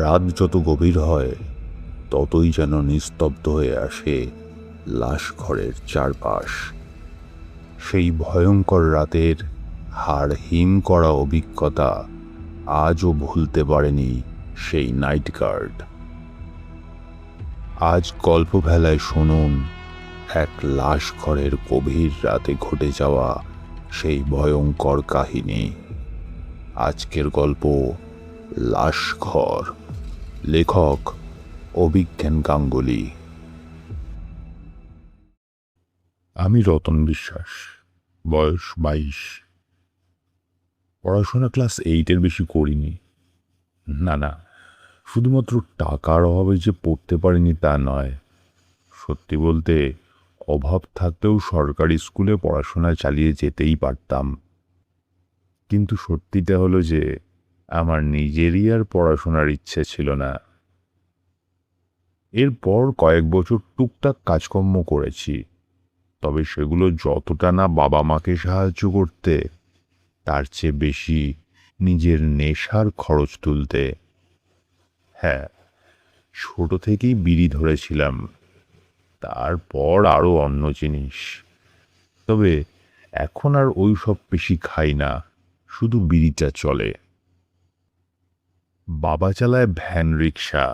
রাত যত গভীর হয় ততই যেন নিস্তব্ধ হয়ে আসে লাশ ঘরের চারপাশ। সেই ভয়ঙ্কর রাতের হাড় হিম করা অভিজ্ঞতা আজও ভুলতে পারেনি সেই নাইট গার্ড। আজ গল্প ভেলায় শুনুন এক লাশ ঘরের গভীর রাতে ঘটে যাওয়া সেই ভয়ঙ্কর কাহিনী। আজকের গল্প লাশ ঘর। লেখক অভিজ্ঞান গাঙ্গুলি। আমি রতন বিশ্বাস, বয়স 22। পড়াশোনা ক্লাস 8-এর বেশি করিনি। না, শুধুমাত্র টাকার অভাবে যে পড়তে পারিনি তা নয়। সত্যি বলতে অভাব থাকতেও সরকারি স্কুলে পড়াশোনা চালিয়ে যেতেই পারতাম। কিন্তু সত্যিটা হলো যে আমার নিজেরই আর পড়াশোনার ইচ্ছে ছিল না। এরপর কয়েক বছর টুকটাক কাজকর্ম করেছি, তবে সেগুলো যতটা না বাবা মাকে সাহায্য করতে, তার চেয়ে বেশি নিজের নেশার খরচ তুলতে। হ্যাঁ, ছোট থেকেই বিড়ি ধরেছিলাম, তারপর আরও অন্য জিনিস। তবে এখন আর ওই সব বেশি খাই না, শুধু বিড়িটা চলে। বাবা চালায় ভ্যান রিক্সা,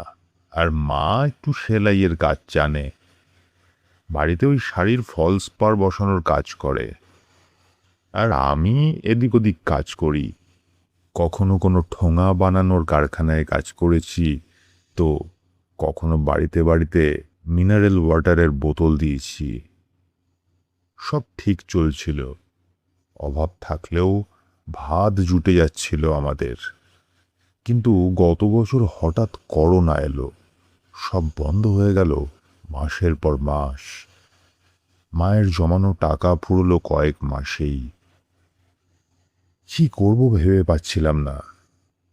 আর মা একটু সেলাইয়ের কাজ জানে। বাড়িতে ওই শাড়ির ফলস পার বসানোর কাজ করে, আর আমি এদিক ওদিক কাজ করি। কখনো কোনো ঠোঙা বানানোর কারখানায় কাজ করেছি, তো কখনো বাড়িতে বাড়িতে মিনারেল ওয়াটারের বোতল দিয়েছি। সব ঠিক চলছিল, অভাব থাকলেও ভাত জুটে যাচ্ছিল আমাদের। কিন্তু গত বছর হঠাৎ করোনা এলো, সব বন্ধ হয়ে গেল মাসের পর মাস। মায়ের জমানো টাকা ফুরলো কয়েক মাসেই। কি করব ভেবে পাচ্ছিলাম না।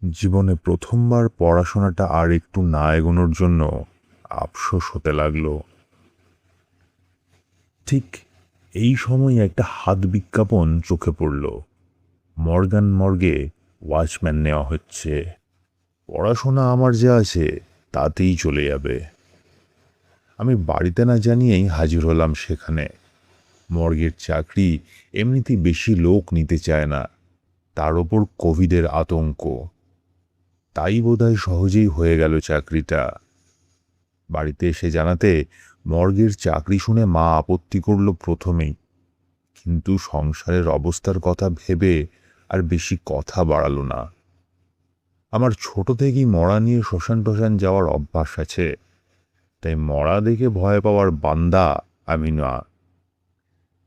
জীবনে প্রথমবার পড়াশোনাটা আর একটু না এগোনোর জন্য আফসোস হতে লাগলো। ঠিক এই সময় একটা হাত বিজ্ঞাপন চোখে পড়ল। মর্গান মর্গে ওয়াচম্যান নেওয়া হচ্ছে। পড়াশোনা আমার যা আছে তাতেই চলে যাবে। আমি বাড়িতে না জানিয়েই হাজির হলাম সেখানে। মর্গের চাকরি এমনিতেই বেশি লোক নিতে চায় না, তার ওপর কোভিডের আতঙ্ক। তাই বোধহয় সহজেই হয়ে গেল চাকরিটা। বাড়িতে এসে জানাতে মর্গের চাকরি শুনে মা আপত্তি করল প্রথমেই, কিন্তু সংসারের অবস্থার কথা ভেবে আর বেশি কথা বাড়ালো না। আমার ছোট থেকেই মরা নিয়ে শ্মশান টশান যাওয়ার অভ্যাস আছে, তাই মরা দেখে ভয় পাওয়ার বান্দা আমি না।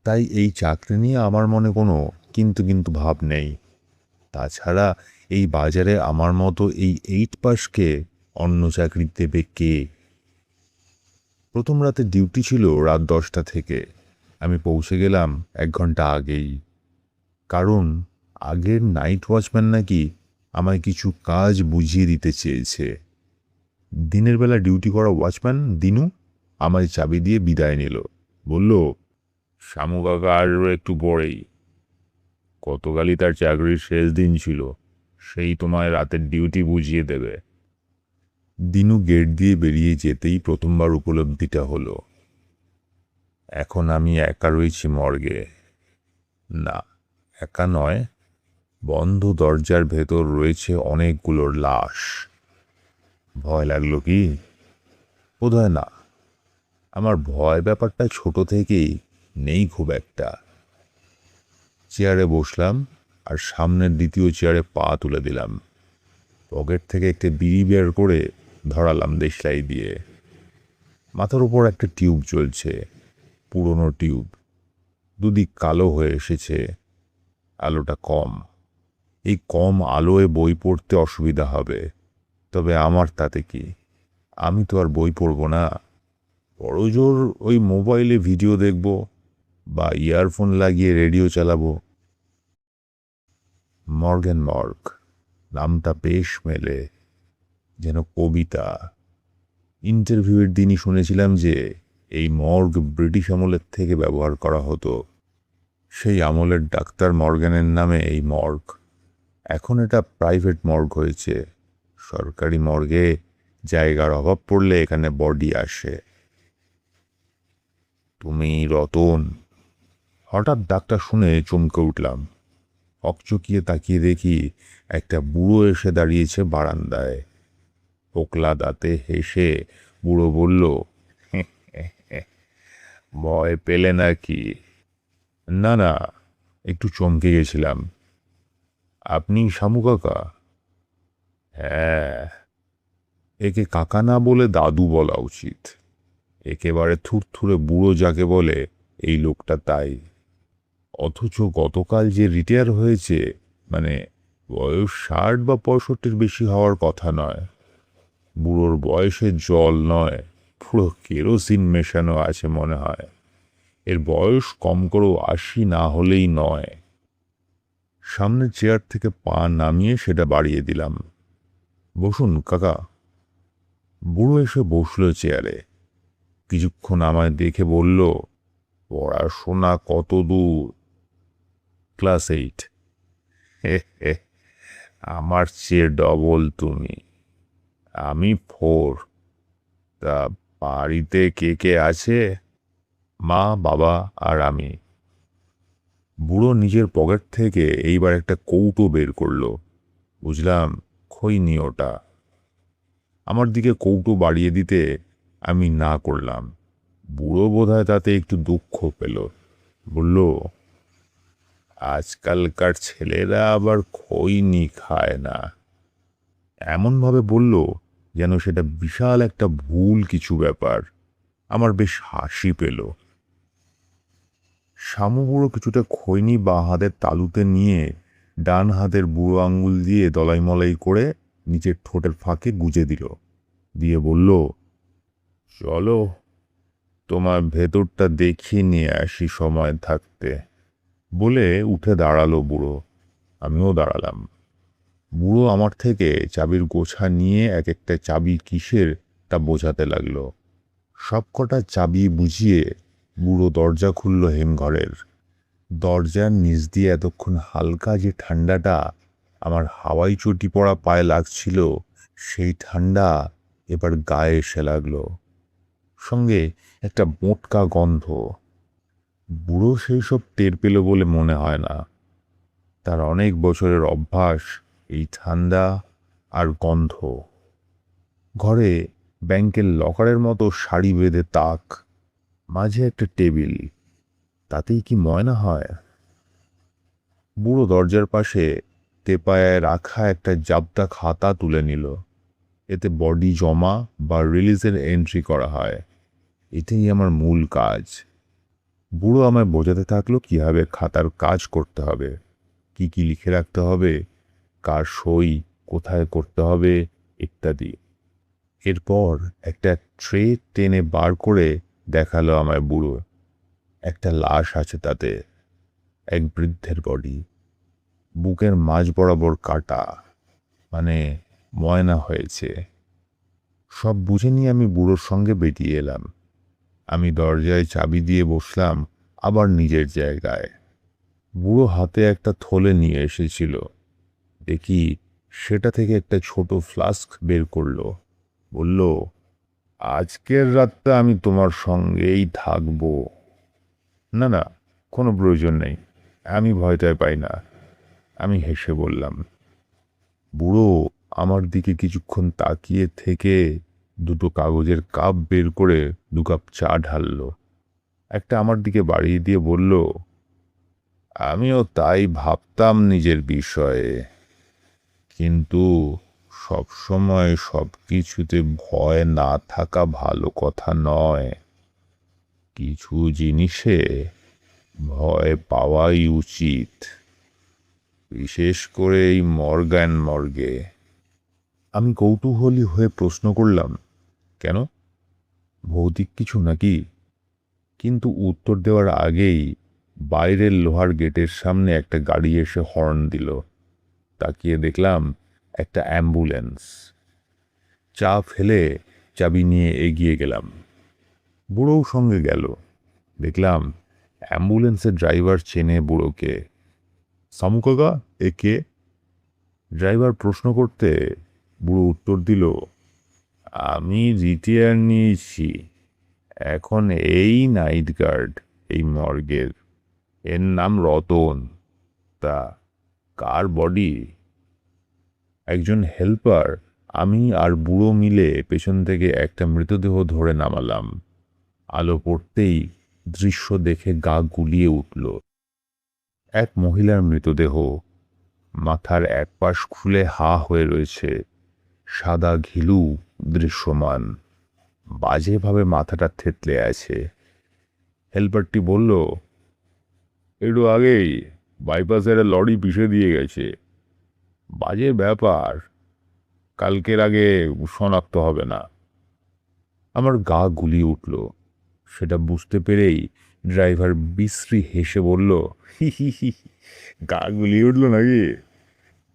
তাই এই চাকরি নিয়ে আমার মনে কোনো কিন্তু ভাব নেই। তাছাড়া এই বাজারে আমার মতো এই 8 পাসকে অন্য চাকরি দেবে কে? প্রথম রাতে ডিউটি ছিল রাত 10টা থেকে। আমি পৌঁছে গেলাম 1 ঘন্টা আগেই, কারণ আগের নাইট ওয়াচম্যান নাকি আমায় কিছু কাজ বুঝিয়ে দিতে চেয়েছে। দিনের বেলা ডিউটি করা ওয়াচম্যান দিনু আমায় চাবি দিয়ে বিদায় নিল। বলল, শামু কাকা আসবে একটু পরেই। গতকালই তার চাকরির শেষ দিন ছিল, সেই তোমায় রাতের ডিউটি বুঝিয়ে দেবে। দিনু গেট দিয়ে বেরিয়ে যেতেই প্রথমবার উপলব্ধিটা হলো, এখন আমি একা রয়েছি মর্গে। না, একা নয়, বন্ধ দরজার ভেতর রয়েছে অনেকগুলোর লাশ। ভয় লাগলো কি? বোধহয় না। আমার ভয় ব্যাপারটা ছোট থেকেই নেই খুব একটা। চেয়ারে বসলাম আর সামনের দ্বিতীয় চেয়ারে পা তুলে দিলাম। পকেট থেকে একটা বিড়ি বের করে ধরালাম দেশলাই দিয়ে। মাথার উপর একটা টিউব জ্বলছে, পুরনো টিউব, দুদিক কালো হয়ে এসেছে, আলোটা কম। এই কম আলোয় বই পড়তে অসুবিধা হবে, তবে আমার তাতে কি? আমি তো আর বই পড়ব না। বড়জোর ওই মোবাইলে ভিডিও দেখব বা ইয়ারফোন লাগিয়ে রেডিও চালাবো। মর্গ্যান মর্গ, নামটা বেশ মেলে, যেন কবিতা। ইন্টারভিউয়ের দিনই শুনেছিলাম যে এই মর্গ ব্রিটিশ আমলের থেকে ব্যবহার করা হতো। সেই আমলের ডাক্তার মর্গ্যানের নামে এই মর্গ। এখন এটা প্রাইভেট মর্গ হয়েছে, সরকারি মর্গে জায়গার অভাব পড়লে এখানে বডি আসে। তুমি রতন? হঠাৎ ডাকটা শুনে চমকে উঠলাম। হকচকিয়ে তাকিয়ে দেখি একটা বুড়ো এসে দাঁড়িয়েছে বারান্দায়। পোকলা দাঁতে হেসে বুড়ো বলল, ভয় পেলে নাকি? না না, একটু চমকে গেছিলাম। আপনি শামু কাকা? হ্যাঁ, একে কাকা না বলে দাদু বলা উচিত। একেবারে থুরথুরে বুড়ো যাকে বলে এই লোকটা তাই। অথচ গতকাল যে রিটায়ার হয়েছে, মানে বয়স 60 বা 65 বেশি হওয়ার কথা নয়। বুড়োর বয়সে জল নয়, পুরো কেরোসিন মেশানো আছে মনে হয়। এর বয়স কম করেও 80 না হলেই নয়। সামনের চেয়ার থেকে পা নামিয়ে সেটা বাড়িয়ে দিলাম। বসুন কাকা। বুড়ো এসে বসল চেয়ারে। কিছুক্ষণ আমায় দেখে বলল, পড়াশোনা কত দূর? ক্লাস 8। হে হে, আমার চেয়ে ডবল তুমি। আমি 4। তা বাড়িতে কে কে আছে? মা, বাবা আর আমি। বুড়ো নিজের পকেট থেকে এইবার একটা কৌটো বের করলো। বুঝলাম খৈনি ওটা। আমার দিকে কৌটো বাড়িয়ে দিতে আমি না করলাম। বুড়ো বোধহয় তাতে একটু দুঃখ পেল। বলল, আজকালকার ছেলেরা আবার খৈনি খায় না। এমনভাবে বলল যেন সেটা বিশাল একটা ভুল কিছু ব্যাপার। আমার বেশ হাসি পেল। শামু বুড়ো কিছুটা খৈনি বাঁ হাতের তালুতে নিয়ে ডান হাতের বুড়ো আঙ্গুল দিয়ে দলাই মলাই করে নিচের ঠোঁটের ফাঁকে গুজে দিল, দিয়ে বলল, চলো তোমার ভেতরটা দেখিয়ে নিয়ে আসি সময় থাকতে। বলে উঠে দাঁড়ালো বুড়ো। আমিও দাঁড়ালাম। বুড়ো আমার থেকে চাবির গোছা নিয়ে এক একটা চাবি কিসের তা বোঝাতে লাগলো। সবকটা চাবি বুঝিয়ে বুড়ো দরজা খুলল হিমঘরের। দরজার নিচ দিয়ে এতক্ষণ হালকা যে ঠান্ডাটা আমার হাওয়াই চটি পড়া পায়ে লাগছিল, সেই ঠান্ডা এবার গায়ে এসে লাগলো। সঙ্গে একটা মোটকা গন্ধ। বুড়ো সেই সব টের পেল বলে মনে হয় না। তার অনেক বছরের অভ্যাস এই ঠান্ডা আর গন্ধ। ঘরে ব্যাংকের লকারের মতো সারি বেঁধে তাক, মাঝে একটা টেবিল, তাতেই কি ময়না হয়। বুড়ো দরজার পাশে টেপায় রাখা একটা জাবদা খাতা তুলে নিল। এতে বডি জমা বা রিলিজের এন্ট্রি করা হয়। এটাই আমার মূল কাজ। বুড়ো আমায় বোঝাতে থাকলো কিভাবে খাতার কাজ করতে হবে, কি কি লিখে রাখতে হবে, কার সই কোথায় করতে হবে ইত্যাদি। এরপর একটা ট্রে টেনে বার করে দেখালো আমায় বুড়ো। একটা লাশ আছে তাতে, এক বৃদ্ধের বডি, বুকের মাঝ বরাবর কাটা, মানে ময়না হয়েছে। সব বুঝে নিয়ে আমি বুড়োর সঙ্গে বেরিয়ে এলাম। আমি দরজায় চাবি দিয়ে বসলাম আবার নিজের জায়গায়। বুড়ো হাতে একটা থলে নিয়ে এসেছিল। দেখি সেটা থেকে একটা ছোট ফ্লাস্ক বের করলো। বলল, আজকের রাতটা আমি তোমার সঙ্গেই থাকবো। না না, কোনো প্রয়োজন নেই, আমি ভয়টাই পাই না। আমি হেসে বললাম। বুড়ো আমার দিকে কিছুক্ষণ তাকিয়ে থেকে দুটো কাগজের কাপ বের করে 2 কাপ চা ঢালল। একটা আমার দিকে বাড়িয়ে দিয়ে বলল, আমিও তাই ভাবতাম নিজের বিষয়ে, কিন্তু সবসময় সব কিছুতে ভয় না থাকা ভালো কথা নয়। কিছু জিনিসে ভয় পাওয়াই উচিত, বিশেষ করে এই মর্গে। আমি কৌতূহলী হয়ে প্রশ্ন করলাম, কেন, ভৌতিক কিছু নাকি? কিন্তু উত্তর দেওয়ার আগেই বাইরের লোহার গেটের সামনে একটা গাড়ি এসে হর্ন দিল। তাকিয়ে দেখলাম একটা অ্যাম্বুলেন্স। চা ফেলে চাবি নিয়ে এগিয়ে গেলাম। বুড়োও সঙ্গে গেল। দেখলাম অ্যাম্বুলেন্সের ড্রাইভার চেনে বুড়োকে। সামু কাকা, এ কে? ড্রাইভার প্রশ্ন করতে বুড়ো উত্তর দিল, আমি রিটায়ার নিয়েছি, এখন এই নাইট গার্ড এই মর্গের। এর নাম রতন। তা কার বডি? একজন হেল্পার, আমি আর বুড়ো মিলে পেছন থেকে একটা মৃতদেহ ধরে নামালাম। আলো পড়তেই দৃশ্য দেখে গা গুলিয়ে উঠল। এক মহিলার মৃতদেহ, মাথার এক পাশ খুলে হা হয়ে রয়েছে, সাদা ঘিলু দৃশ্যমান, বাজেভাবে মাথাটা থেতলে আছে। হেল্পারটি বলল, একটু আগেই বাইপাসের লরি পিষে দিয়ে গেছে। বাজে ব্যাপার, কালকের আগে শনাক্ত হবে না। আমার গা গুলিয়ে উঠল। সেটা বুঝতে পেরেই ড্রাইভার বিশ্রী হেসে বলল, হি হি হি, গা গুলিয়ে উঠল নাকি?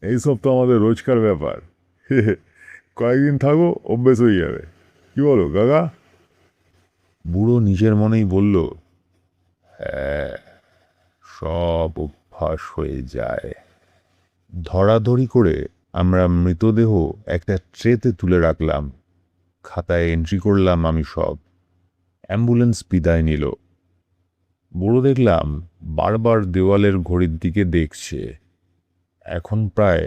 এইসব তো আমাদের রোজকার ব্যাপার। কয়েকদিন থাকো, অভ্যেস হয়ে যাবে। কি বলো কাকা? বুড়ো নিজের মনেই বলল, হ্যাঁ, সব অভ্যাস হয়ে যায়। ধরাধরি করে আমরা মৃতদেহ একটা ট্রেতে তুলে রাখলাম। খাতায় এন্ট্রি করলাম আমি সব। অ্যাম্বুলেন্স বিদায় নিল। বুড়ো দেখলাম বারবার দেওয়ালের ঘড়ির দিকে দেখছে। এখন প্রায়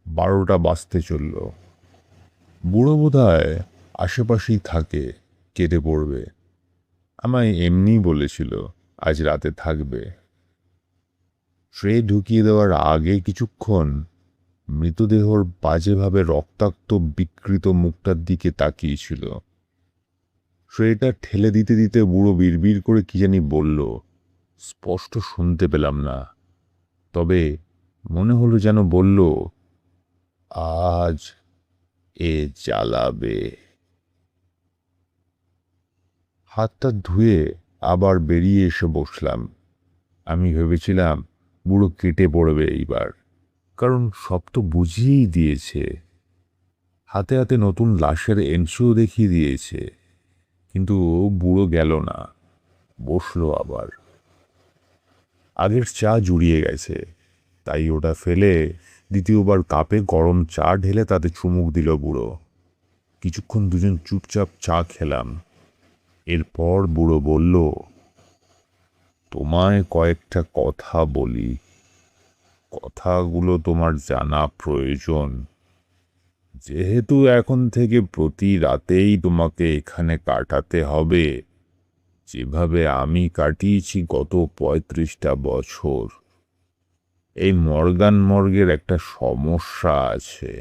12টা বাজতে চলল। বুড়ো বোধহয় আশেপাশেই থাকে, কেটে পড়বে। আমায় এমনিই বলেছিল আজ রাতে থাকবে। ট্রে ঢুকিয়ে দেওয়ার আগে কিছুক্ষণ মৃতদেহর বাজেভাবে রক্তাক্ত বিকৃত মুখটার দিকে তাকিয়েছিল। ট্রেটা ঠেলে দিতে দিতে বুড়ো বিড়বিড় করে কি জানি বলল, স্পষ্ট শুনতে পেলাম না, তবে মনে হলো যেন বলল, আজ এ জ্বালাবে। হাতটা ধুয়ে আবার বেরিয়ে এসে বসলাম। আমি ভেবেছিলাম বুড়ো কেটে পড়বে এইবার, কারণ সব তো বুঝিয়েই দিয়েছে। হাতে হাতে নতুন লাশের এনসিও দেখিয়ে দিয়েছে, কিন্তু বুড়ো গেল না, বসলো আবার। আগের চা জুড়িয়ে গেছে, তাই ওটা ফেলে দ্বিতীয়বার কাপে গরম চা ঢেলে তাতে চুমুক দিল বুড়ো। কিছুক্ষণ দুজন চুপচাপ চা খেলাম। এরপর বুড়ো বলল, তোমায় কয়েকটা কথা বলি। কথাগুলো তোমার জানা প্রয়োজন, যেহেতু এখন থেকে প্রতি রাতেই তোমাকে এখানে কাটাতে হবে, যেভাবে আমি কাটিয়েছি গত 35টা বছর। এই মর্গান মর্গের একটা সমস্যা আছে।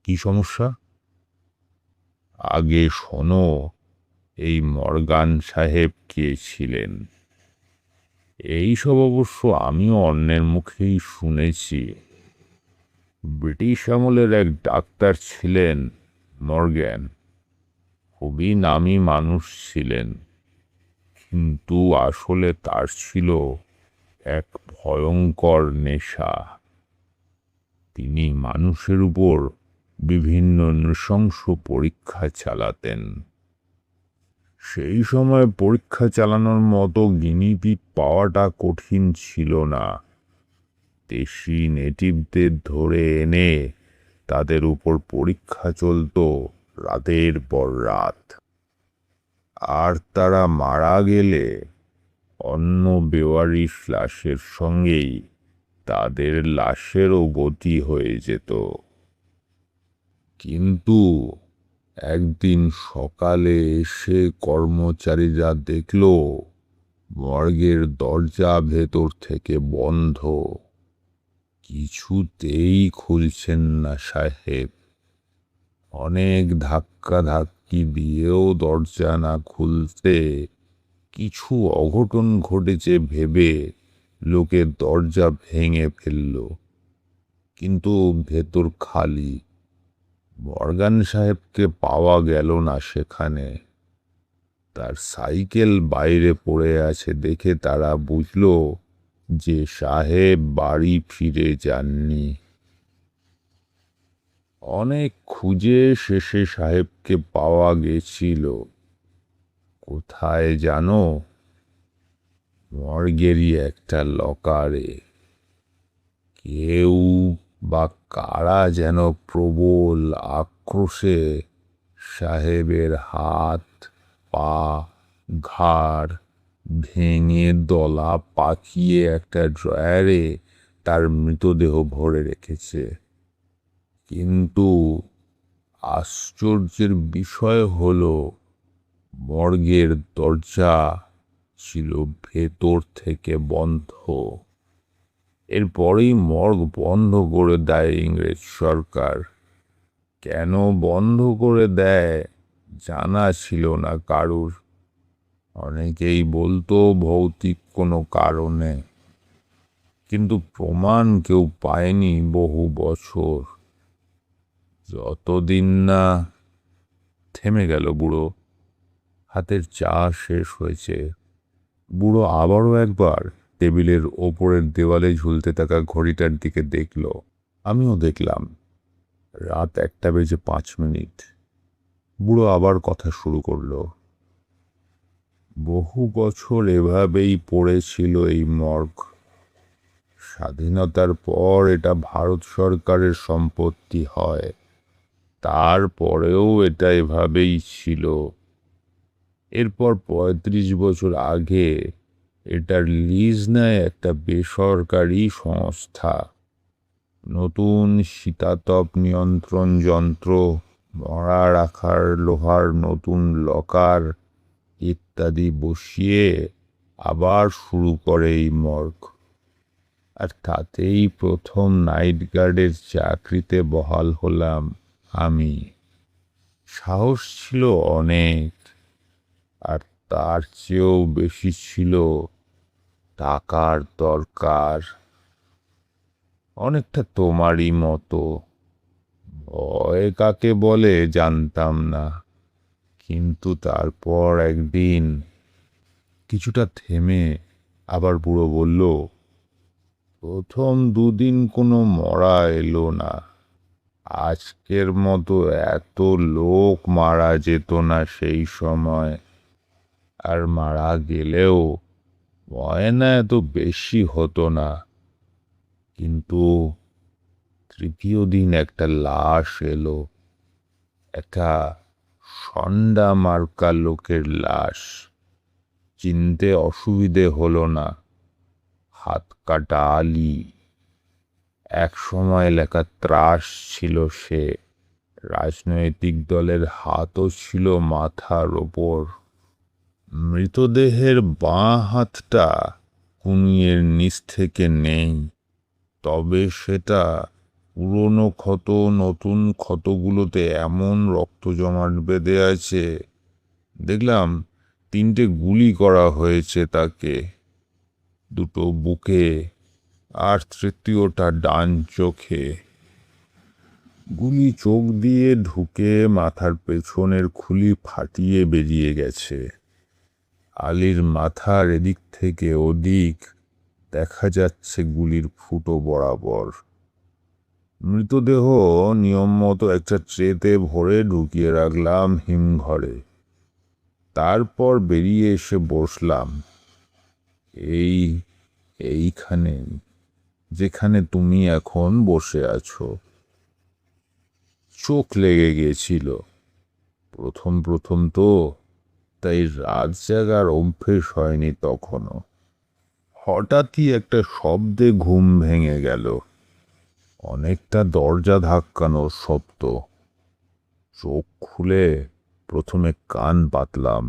কি সমস্যা? আগে শোনো, এই মর্গান সাহেব কে ছিলেন। এইসব অবশ্য আমিও অন্যের মুখেই শুনেছি। ব্রিটিশ আমলের এক ডাক্তার ছিলেন মর্গ্যান, খুবই নামী মানুষ ছিলেন, কিন্তু আসলে তার ছিল এক ভয়ঙ্কর নেশা। তিনি মানুষের উপর বিভিন্ন নৃশংস পরীক্ষা চালাতেন। সেই সময় পরীক্ষা চালানোর মতো গিনিপিগ পাওয়াটা কঠিন ছিল না। দেশি নেটিভদের ধরে এনে তাদের উপর পরীক্ষা চলত রাতের পর রাত। আর তারা মারা গেলে অন্য বেওয়ারিশ লাশের সঙ্গেই তাদের লাশেরও গতি হয়ে যেত। কিন্তু একদিন সকালে এসে কর্মচারীরা দেখল মর্গের দরজা ভেতর থেকে বন্ধ। কিছুতেই খুলছেন না সাহেব। অনেক ধাক্কাধাক্কি দিয়েও দরজা না খুলতে কিছু অঘটন ঘটেছে ভেবে লোকে দরজা ভেঙে ফেলল, কিন্তু ভেতর খালি। মর্গান সাহেবকে পাওয়া গেল না সেখানে। তার সাইকেল বাইরে পড়ে আছে দেখে তারা বুঝল যে সাহেব বাড়ি ফিরে যাননি। অনেক খুঁজে শেষে সাহেবকে পাওয়া গেছিল। কোথায় জানো? মর্গেরই একটা লকারে। কেউ বা কারা যেন প্রবল আক্রোশে সাহেবের হাত, পা, ঘাড় ভেঙে দলা পাকিয়ে একটা ড্রয়ারে তার মৃতদেহ ভরে রেখেছে। কিন্তু আশ্চর্যের বিষয় হলো মর্গের দরজা ছিল ভেতর থেকে বন্ধ। এরপরেই মর্গ বন্ধ করে দেয় ইংরেজ সরকার। কেন বন্ধ করে দেয় জানা ছিল না কারুর। অনেকেই বলতো ভৌতিক কোনো কারণে, কিন্তু প্রমাণ কেউ পায়নি বহু বছর। যতদিন না থেমে গেল বুড়ো। হাতের চা শেষ হয়েছে। বুড়ো আবারও একবার টেবিলের ওপরের দেওয়ালে ঝুলতে থাকা ঘড়িটার দিকে দেখল। আমিও দেখলাম। রাত 1:05। বুড়ো আবার কথা শুরু করলো। বহু বছর এভাবেই পড়েছিল এই মর্গ। স্বাধীনতার পর এটা ভারত সরকারের সম্পত্তি হয়, তারপরেও এটা এভাবেই ছিল। এরপর 35 বছর আগে এটার লিজ নেয় একটা বেসরকারি সংস্থা। নতুন শীতাতপ নিয়ন্ত্রণ যন্ত্র, মরা রাখার লোহার নতুন লকার ইত্যাদি বসিয়ে আবার শুরু করে এই মর্গ। আর তাতেই প্রথম নাইট গার্ডের চাকরিতে বহাল হলাম আমি। সাহস ছিল অনেক, আর তার চেয়েও বেশি ছিল টাকার দরকার। অনেকটা তোমারই মতো। ভয় কাকে বলে জানতাম না, কিন্তু তারপর একদিন কিছুটা থেমে আবার বুড়ো বলল, প্রথম দুদিন কোনো মরা এলো না। আজকের মতো এত লোক মারা যেত না সেই সময়। আর মারা গেলেও ময়না এত বেশি হতো না। কিন্তু তৃতীয় দিন একটা লাশ এলো, একটা ষণ্ডা মার্কা লোকের লাশ। চিনতে অসুবিধে হলো না। হাত কাটা আলি। এক সময় লেখা ত্রাস ছিল সে। রাজনৈতিক দলের হাতও ছিল মাথার ওপর। মৃতদেহের বাঁ হাতটা কনুইয়ের নিচ থেকে নেই, তবে সেটা পুরনো ক্ষত, নতুন ক্ষতগুলোতে এমন রক্ত জমাট বেঁধে আছে। দেখলাম 3টে গুলি করা হয়েছে তাকে, 2টো বুকে আর তৃতীয়টা ডান চোখে। গুলি চোখ দিয়ে ঢুকে মাথার পেছনের খুলি ফাটিয়ে বেরিয়ে গেছে। আলীর মাথার এদিক থেকে ওদিক দেখা যাচ্ছে গুলির ফুটো বরাবর। মৃতদেহ নিয়ম মতো একটা ট্রেতে ভরে ঢুকিয়ে রাখলাম হিমঘরে। তারপর বেরিয়ে এসে বসলাম এইখানে, যেখানে তুমি এখন বসে আছো। চোখ লেগে গিয়েছিল প্রথম প্রথম তো, তাই রাত জাগার অভ্যেস হয়নি তখনও। হঠাৎই একটা শব্দে ঘুম ভেঙে গেল। অনেকটা দরজা ধাক্কানোর শব্দ। চোখ খুলে প্রথমে কান পাতলাম।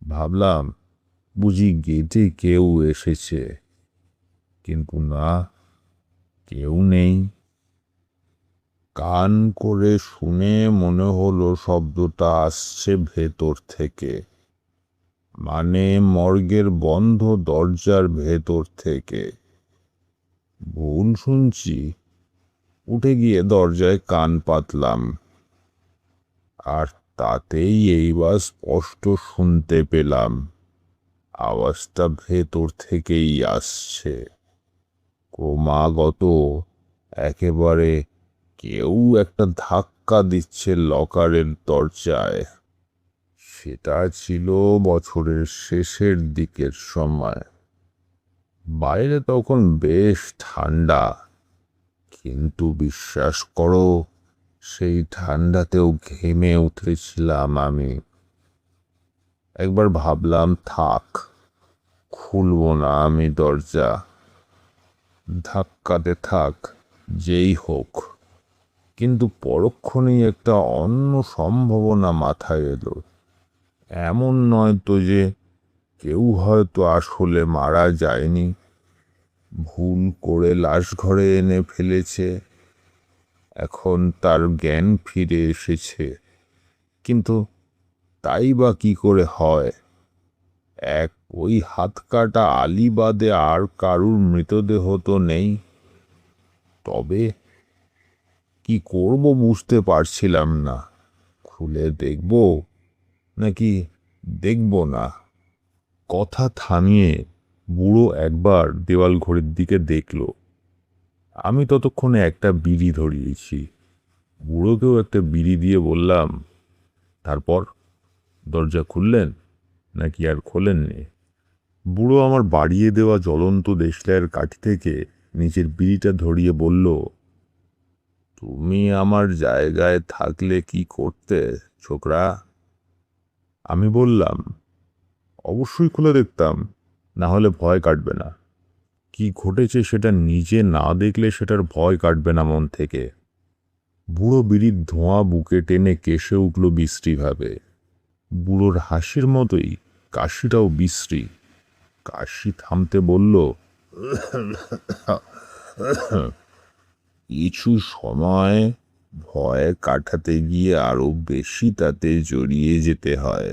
ভাবলাম বুঝি গেটে কেউ এসেছে, কিন্তু না, কেউ নেই। কান করে শুনে মনে হলো শব্দটা আসছে ভেতর থেকে, মানে মর্গের বন্ধ দরজার ভেতর থেকে। ভুল শুনছি? উঠে গিয়ে দরজায় কান পাতলাম, আর তাতেই এইবার স্পষ্ট শুনতে পেলাম আওয়াজটা ভেতর থেকেই আসছে, ক্রমাগত। একেবারে কেউ একটা ধাক্কা দিচ্ছে লকারের দরজায়। সেটা ছিল বছরের শেষের দিকের সময়। বাইরে তখন বেশ ঠান্ডা, কিন্তু বিশ্বাস করো, সেই ঠান্ডাতেও ঘেমে উঠেছিলাম আমি। একবার ভাবলাম থাক, খুলব না আমি দরজা, ধাক্কাতে থাক যেই হোক। কিন্তু পরক্ষণেই একটা অন্য সম্ভাবনা মাথায় এলো। এমন নয় তো যে কেউ হয়তো আসলে মারা যায়নি, ভুল করে লাশ ঘরে এনে ফেলেছে, এখন তার জ্ঞান ফিরে এসেছে। কিন্তু তাই বা কি করে হয়? ওই হাত কাটা আলী বাদে আর কারুর মৃতদেহ তো নেই। তবে কি করব বুঝতে পারছিলাম না। খুলে দেখব নাকি দেখব না। কথা থামিয়ে বুড়ো একবার দেওয়াল ঘড়ির দিকে দেখল। আমি ততক্ষণে একটা বিড়ি ধরিয়েছি। বুড়োকেও একটা বিড়ি দিয়ে বললাম, তারপর দরজা খুললেন নাকি আর খোলেননি? বুড়ো আমার বাড়িয়ে দেওয়া জ্বলন্ত দেশলাইয়ের কাঠি থেকে নিজের বিড়িটা ধরিয়ে বলল, তুমি আমার জায়গায় থাকলে কি করতে ছোকরা? আমি বললাম, অবশ্যই খুলে দেখতাম, না হলে ভয় কাটবে না। কি ঘটেছে সেটা নিজে না দেখলে সেটার ভয় কাটবে না মন থেকে। বুড়ো বিড়ির ধোঁয়া বুকে টেনে কেশে উঠল বিশ্রীভাবে। বুড়োর হাসির মতোই কাশিটাও বিশ্রী। কাশি থামতে বলল, কিছু সময় ভয় কাটাতে গিয়ে আরো বেশি তাতে জড়িয়ে যেতে হয়,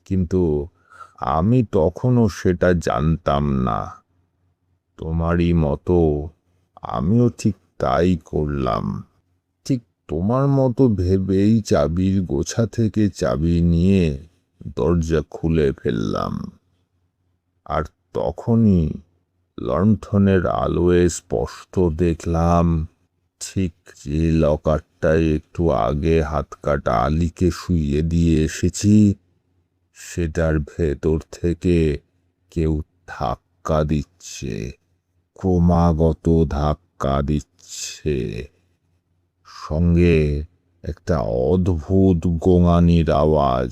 কিন্তু আমি তখনও সেটা জানতাম না। তোমারই মতো আমিও ঠিক তাই করলাম। ঠিক তোমার মতো ভেবেই চাবির গোছা থেকে চাবি নিয়ে দরজা খুলে ফেললাম। আর তখনই লণ্ঠনের আলোয় স্পষ্ট দেখলাম, ঠিক যে লকারটায় একটু আগে হাত কাটা আলীকে শুইয়ে দিয়ে এসেছি, সেটার ভেতর থেকে কেউ ধাক্কা দিচ্ছে, ক্রমাগত ধাক্কা দিচ্ছে। সঙ্গে একটা অদ্ভুত গোঙানির আওয়াজ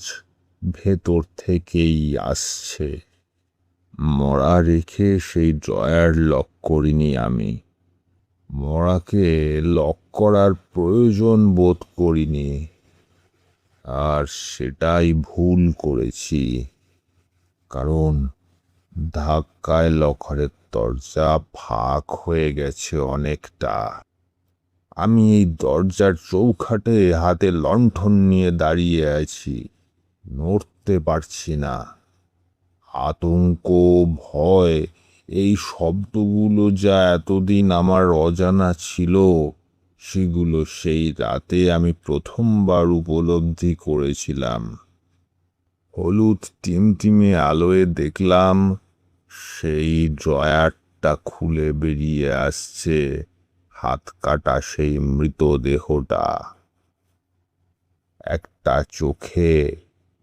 ভেতর থেকেই আসছে। মরা রেখে সেই ড্রয়ার লক করিনি আমি। মরাকে লক করার প্রয়োজন বোধ করিনি, আর সেটাই ভুল করেছি। কারণ ধাক্কায় লকারের দরজা ফাঁক হয়ে গেছে অনেকটা। আমি এই দরজার চৌখাটে হাতে লণ্ঠন নিয়ে দাঁড়িয়ে আছি, নড়তে পারছি না। আতঙ্ক, ভয়, এই শব্দগুলো যা এতদিন আমার অজানা ছিল, সেগুলো সেই রাতে আমি প্রথমবার উপলব্ধি করেছিলাম। হলুদ টিমটিমে আলোয় দেখলাম সেই ড্রয়ারটা খুলে বেরিয়ে আসছে হাত কাটা সেই মৃতদেহটা। একটা চোখে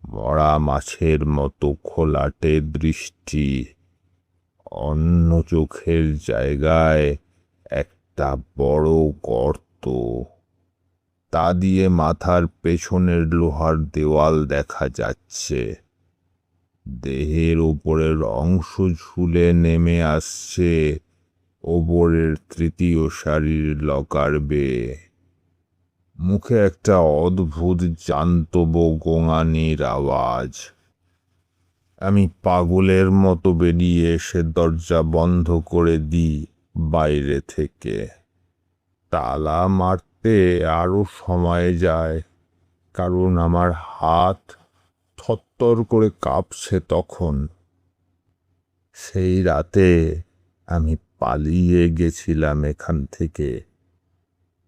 মরা মাছের মতো খোলাটে দৃষ্টি, অন্য চোখের জায়গায় একটা বড় গর্ত, তা দিয়ে মাথার পেছনের লোহার দেওয়াল দেখা যাচ্ছে। দেহের ওপরের অংশ ঝুলে নেমে আসছে ওপরের তৃতীয় সারির লকার বেয়ে। মুখে একটা অদ্ভুত জান্তব গোঙানির আওয়াজ। আমি পাগলের মতো বেরিয়ে এসে দরজা বন্ধ করে দিই বাইরে থেকে। তালা মারতে আরো সময় যায়, কারণ আমার হাত থরথর করে কাঁপছে তখন। সেই রাতে আমি পালিয়ে গেছিলাম এখান থেকে।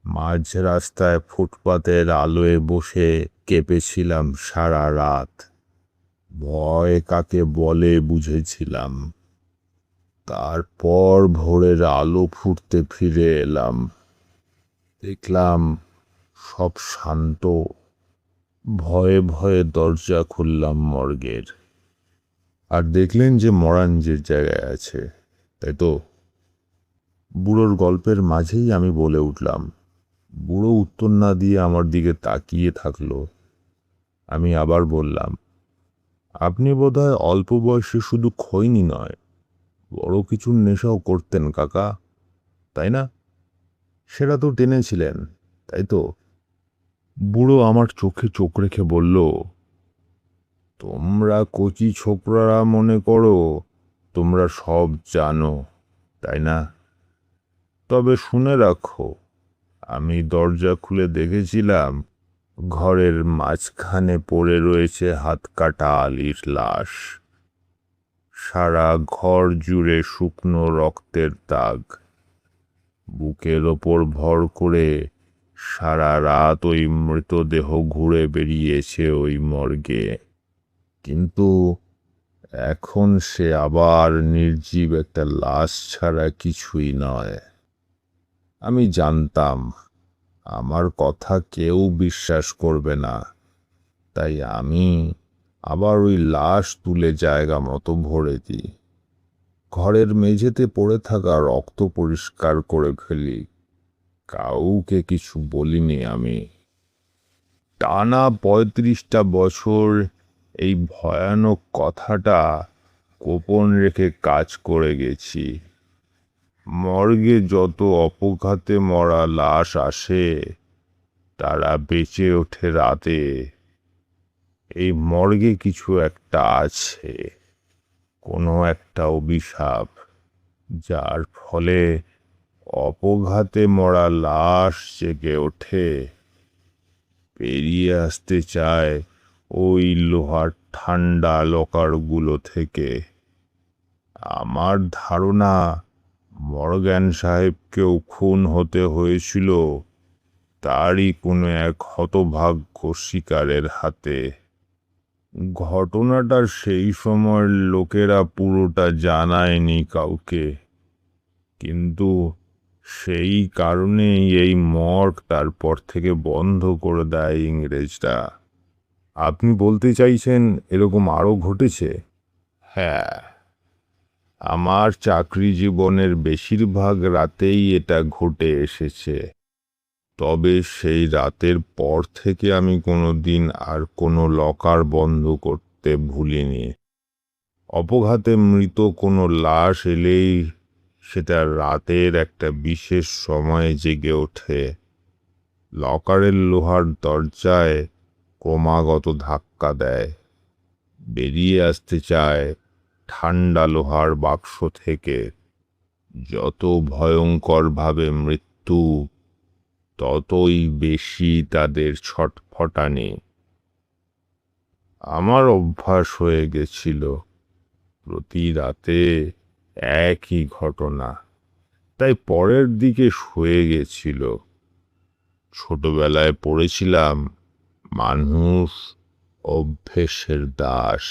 মাঝ রাস্তায় ফুটপাতের আলোয় বসে কেঁপেছিলাম সারা রাত। ভয় কাকে বলে বুঝেছিলাম। তারপর ভোরের আলো ফুটতে ফিরে এলাম। দেখলাম সব শান্ত। ভয়ে ভয়ে দরজা খুললাম মর্গের। আর দেখলেন যে মরান যে জায়গায় আছে, তাই তো? বুড়োর গল্পের মাঝেই আমি বলে উঠলাম। বুড়ো উত্তর না দিয়ে আমার দিকে তাকিয়ে থাকলো। আমি আবার বললাম, আপনি বোধহয় অল্প বয়সে শুধু খৈনি নয়, বড় কিছুর নেশাও করতেন কাকা, তাই না? সেটা তো টেনেছিলেন, তাই তো? বুড়ো আমার চোখে চোখ রেখে বলল, তোমরা কচি ছোকরারা মনে করো তোমরা সব জানো, তাই না? তবে শুনে রাখো, আমি দরজা খুলে দেখেছিলাম ঘরের মাঝখানে পড়ে রয়েছে হাত কাটা আলীর লাশ। সারা ঘর জুড়ে শুকনো রক্তের দাগ। বুকের ওপর ভর করে সারা রাত ওই মৃতদেহ ঘুরে বেরিয়েছে ওই মর্গে। কিন্তু এখন সে আবার নির্জীব একটা লাশ ছাড়া কিছুই নয়। আমি জানতাম আমার কথা কেউ বিশ্বাস করবে না, তাই আমি আবার ওই লাশ তুলে জায়গা মতো ভরে দিই। ঘরের মেঝেতে পড়ে থাকা রক্ত পরিষ্কার করে ফেলি। কাউকে কিছু বলিনি আমি। টানা ৩৫টা বছর এই ভয়ানক কথাটা গোপন রেখে কাজ করে গেছি। মর্গে যত অপঘাতে মরা লাশ আসে তারা বেঁচে ওঠে রাতে। এই মর্গে কিছু একটা আছে, কোনো একটা অভিশাপ, যার ফলে অপঘাতে মরা লাশ জেগে ওঠে, বেরিয়ে আসতে চায় ওই লোহার ঠান্ডা লকারগুলো থেকে। আমার ধারণা মর্গ্যান সাহেবকেও খুন হতে হয়েছিল তারই কোনো এক হতভাগ্য শিকারের হাতে। ঘটনাটা সেই সময়ের লোকেরা পুরোটা জানায়নি কাউকে, কিন্তু সেই কারণেই এই মর্গ তারপর থেকে বন্ধ করে দেয় ইংরেজরা। আপনি বলতে চাইছেন এরকম আরও ঘটেছে? হ্যাঁ, আমার চাকরি জীবনের বেশিরভাগ রাতেই এটা ঘটে এসেছে। তবে সেই রাতের পর থেকে আমি কোনো দিন আর কোনো লকার বন্ধ করতে ভুলিনি। অপঘাতে মৃত কোনো লাশ এলেই সেটা রাতের একটা বিশেষ সময়ে জেগে ওঠে। লকারের লোহার দরজায় ক্রমাগত ধাক্কা দেয়, বেরিয়ে আসতে চায় ঠান্ডা লোহার বাক্স থেকে। যত ভয়ঙ্করভাবে মৃত্যু, ততই বেশি তাদের ছটফটানি। আমার অভ্যাস হয়ে গেছিল প্রতি রাতে একই ঘটনা, তাই পরের দিকে সয়ে গেছিল। ছোটবেলায় পড়েছিলাম মানুষ অভ্যেসের দাস,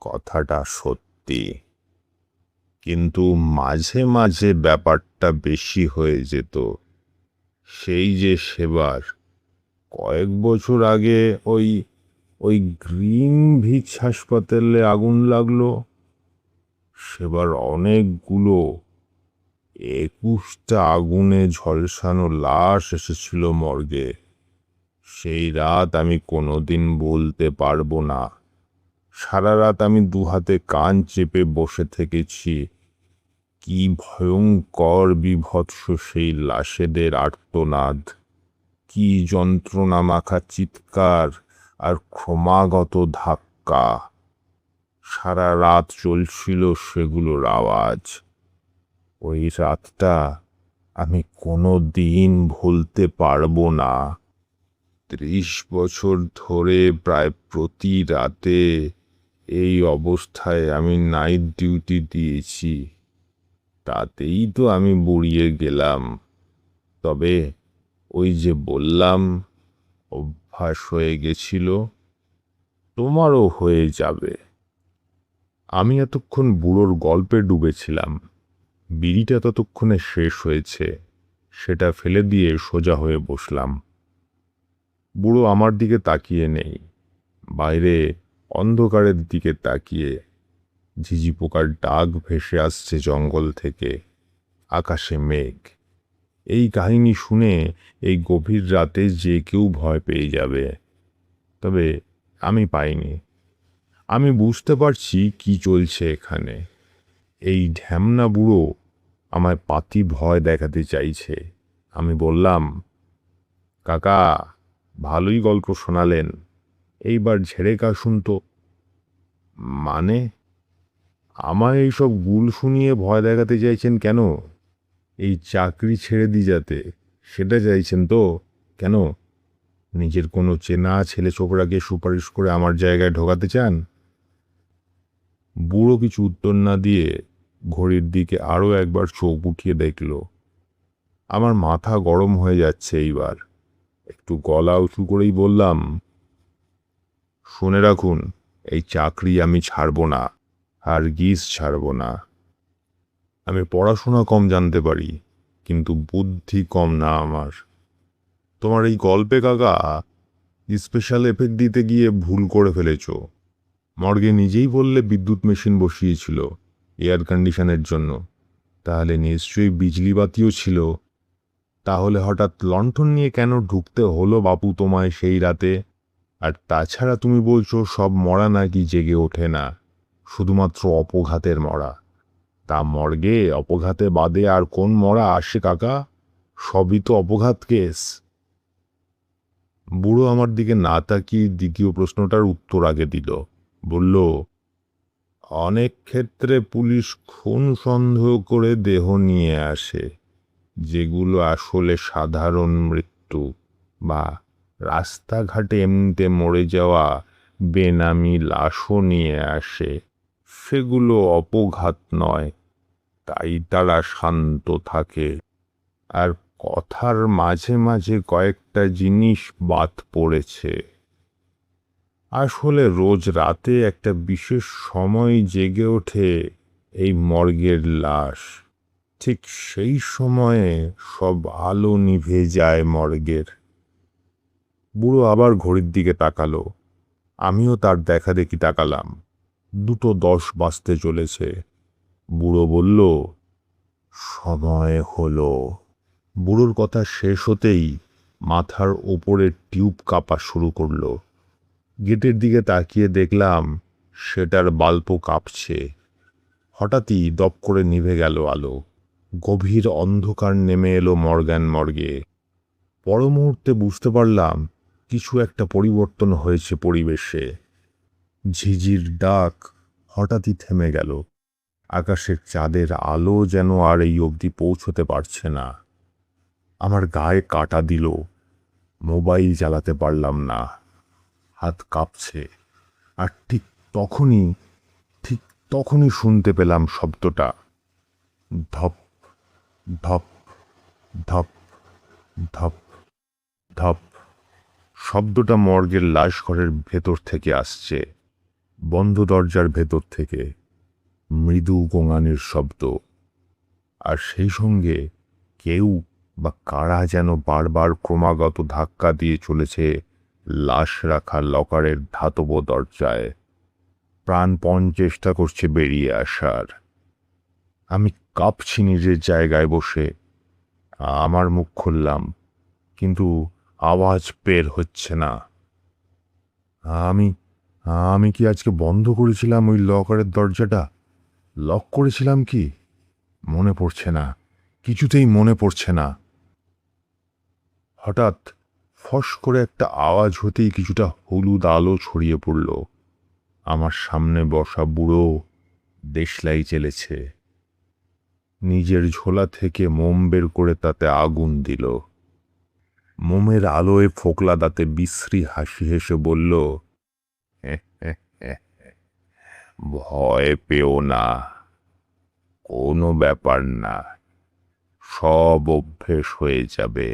কথাটা সত্যি। কিন্তু মাঝে মাঝে ব্যাপারটা বেশি হয়ে যেত। সেই যে সেবার কয়েক বছর আগে ওই ওই গ্রিনভিচ হাসপাতালে আগুন লাগলো, সেবার অনেকগুলো ২১টা আগুনে ঝলসানো লাশ এসেছিল মর্গে। সেই রাত আমি কোনোদিন বলতে পারবো না। সারা রাত আমি দুহাতে কান চেপে বসে থেকেছি। কি ভয়ঙ্কর বিভৎস সেই লাশেদের আর্তনাদ, কি যন্ত্রণা মাখা চিৎকার আর ক্রমাগত ধাক্কা। সারা রাত চলছিল সেগুলোর আওয়াজ। ওই রাতটা আমি কোনো দিন ভুলতে পারবো না। ৩০ বছর ধরে প্রায় প্রতি রাতে এই অবস্থায় আমি নাইট ডিউটি দিয়েছি। তাতেই তো আমি বুড়িয়ে গেলাম। তবে ওই যে বললাম অভ্যাস হয়ে গেছিল, তোমারও হয়ে যাবে। আমি এতক্ষণ বুড়োর গল্পে ডুবেছিলাম। বিড়িটা ততক্ষণে শেষ হয়েছে, সেটা ফেলে দিয়ে সোজা হয়ে বসলাম। বুড়ো আমার দিকে তাকিয়ে নেই, বাইরে অন্ধকারের দিকে তাকিয়ে। ঝিঝি পোকার ডাক ভেসে আসছে জঙ্গল থেকে। আকাশে মেঘ। এই কাহিনী শুনে এই গভীর রাতে যে কেউ ভয় পেয়ে যাবে, তবে আমি পাইনি। আমি বুঝতে পারছি কি চলছে এখানে। এই ঢ্যামনা বুড়ো আমায় পাতি ভয় দেখাতে চাইছে। আমি বললাম, কাকা, ভালোই গল্প শোনালেন, এইবার ঝেড়ে কাশুন তো। মানে? আমায় এইসব গুল শুনিয়ে ভয় দেখাতে চাইছেন কেন? এই চাকরি ছেড়ে দি যাতে, সেটা চাইছেন তো? কেন? নিজের কোনো চেনা ছেলে ছোকরাকে সুপারিশ করে আমার জায়গায় ঢোকাতে চান? বুড়ো কিছু উত্তর না দিয়ে ঘড়ির দিকে আরও একবার চোখ উঠিয়ে দেখল। আমার মাথা গরম হয়ে যাচ্ছে এইবার। একটু গলা উঁচু করেই বললাম, শুনে রাখুন, এই চাকরি আমি ছাড়ব না, আর গিস ছাড়ব না। আমি পড়াশোনা কম জানতে পারি, কিন্তু বুদ্ধি কম না আমার। তোমার এই গল্পে কাকা স্পেশাল এফেক্ট দিতে গিয়ে ভুল করে ফেলেছ। মর্গে নিজেই বললে বিদ্যুৎ মেশিন বসিয়েছিল এয়ার কন্ডিশনের জন্য, তাহলে নিশ্চয়ই বিজলি বাতিও ছিল। তাহলে হঠাৎ লণ্ঠন নিয়ে কেন ঢুকতে হলো বাপু তোমায় সেই রাতে? আর তাছাড়া তুমি বলছো সব মরা নাকি জেগে ওঠে না, শুধুমাত্র অপঘাতের মরা। তা মর্গে অপঘাতে বাদে আর কোন মরা আসে কাকা? সবই তো অপঘাত কেস। বুড়ো আমার দিকে না তাকিয়ে দ্বিতীয় প্রশ্নটার উত্তর আগে দিল। বলল, অনেক ক্ষেত্রে পুলিশ খুন সন্দেহ করে দেহ নিয়ে আসে, যেগুলো আসলে সাধারণ মৃত্যু বা রাস্তাঘাটে এমনিতে মরে যাওয়া বেনামি লাশও নিয়ে আসে। সেগুলো অপঘাত নয়, তাই তারা শান্ত থাকে। আর কথার মাঝে মাঝে কয়েকটা জিনিস বাদ পড়েছে। আসলে রোজ রাতে একটা বিশেষ সময় জেগে ওঠে এই মর্গের লাশ। ঠিক সেই সময়ে সব আলো নিভে যায় মর্গের। বুড়ো আবার ঘড়ির দিকে তাকালো। আমিও তার দেখা দেখি তাকালাম। 2:10 বাজতে চলেছে। বুড়ো বলল, সময় হলো। বুড়োর কথা শেষ হতেই মাথার ওপরের টিউব কাঁপা শুরু করলো। গেটের দিকে তাকিয়ে দেখলাম সেটার বাল্বও কাঁপছে। হঠাৎই দপ করে নিভে গেল আলো। গভীর অন্ধকার নেমে এলো মর্গে। পর মুহূর্তে বুঝতে পারলাম কিছু একটা পরিবর্তন হয়েছে পরিবেশে। ঝিঝির ডাক হঠাৎই থেমে গেল। আকাশের চাঁদের আলো যেন আর এই অবধি পৌঁছতে পারছে না। আমার গায়ে কাঁটা দিল। মোবাইল চালাতে পারলাম না, হাত কাঁপছে। আর ঠিক তখনই শুনতে পেলাম শব্দটা, ধপ ধপ ধপ ধপ ধপ। শব্দটা মর্গের লাশ ঘরের ভেতর থেকে আসছে, বন্ধ দরজার ভেতর থেকে। মৃদু গোঙানির শব্দ। আর সেই সঙ্গে কেউ বা কারা যেন বারবার ক্রমাগত ধাক্কা দিয়ে চলেছে লাশ রাখা লকারের ধাতব দরজায়। প্রাণপণ চেষ্টা করছে বেরিয়ে আসার। আমি কাঁপছি নিজের জায়গায় বসে। আমার মুখ খুললাম, কিন্তু আওয়াজ বের হচ্ছে না। আমি আমি কি আজকে বন্ধ করেছিলাম ওই লকারের দরজাটা? লক করেছিলাম কি? মনে পড়ছে না, কিছুতেই মনে পড়ছে না। হঠাৎ ফস করে একটা আওয়াজ হতেই কিছুটা হলুদ আলো ছড়িয়ে পড়ল। আমার সামনে বসা বুড়ো দেশলাই জ্বেলেছে। নিজের ঝোলা থেকে মোম বের করে তাতে আগুন দিল। মোমের আলোয় ফোকলা দাঁতে বিশ্রী হাসি হেসে বলল, ভয় পেও না, কোনো ব্যাপার না, সব অভ্যেস হয়ে যাবে।